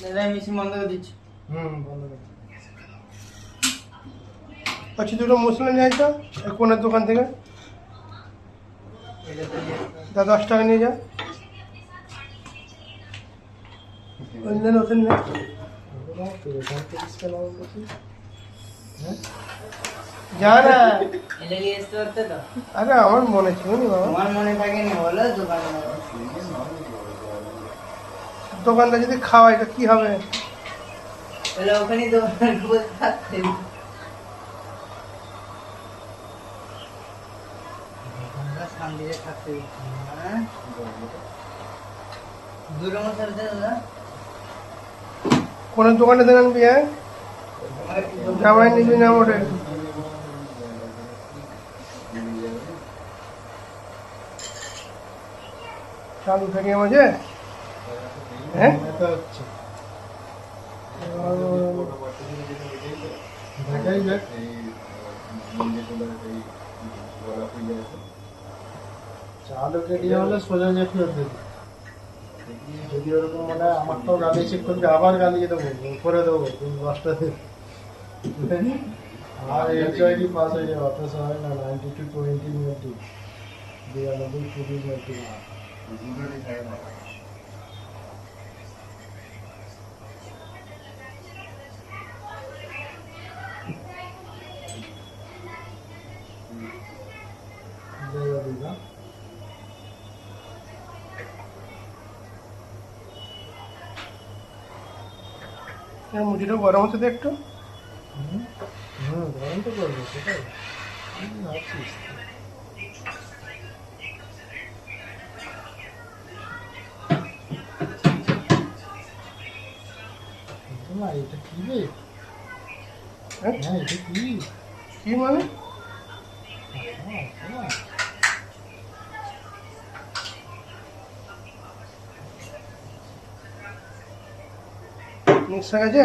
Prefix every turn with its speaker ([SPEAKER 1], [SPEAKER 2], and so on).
[SPEAKER 1] Machine বন্ধ করে দিচ্ছি।
[SPEAKER 2] বন্ধ করে আচ্ছা, দুটো মশলা নিয়ে আসো কোনের দোকান থেকে। তা 10 টাকা নিয়ে যা। ওদের নেই। যা না,
[SPEAKER 1] এটা নিয়ে আসতে পারতে তো।
[SPEAKER 2] আরে আমার মনে ছিল না বাবা।
[SPEAKER 1] আমার মনে থাকেনি বলো দোকানে।
[SPEAKER 2] দোকানটা যদি খাওয়াই তো কি হবে?
[SPEAKER 1] তাহলে ওখানেই দোকান বসে থাকতে। শান্তিতে থাকতে হ্যাঁ দূরে মশার না
[SPEAKER 2] কোনের দোকানে দেন আনবি? হ্যাঁ, জামাই নিবি না ওটা? চালু থাকে মাঝে। হ্যাঁ,
[SPEAKER 3] চালু কেটে হলে সোজা যে ফেরত দেবে। যদি ওরকম মানে আমারটাও গালি চেক করবে, আবার গালি যেতে বলবো করে দেবো তুমি 10টা দেবে। আর এইচআইডি পাস হয়ে যাবে, অথচ হয় না 9220 20 92 20
[SPEAKER 2] মুচিটা গরম হতে দে একটু।
[SPEAKER 3] গরম তো করবো সেটাই ভাবছিস। না এটা কি রে?
[SPEAKER 2] হ্যাঁ,
[SPEAKER 3] হ্যাঁ এটা কি?
[SPEAKER 2] কি মানে? মিক্স হয়ে গেছে।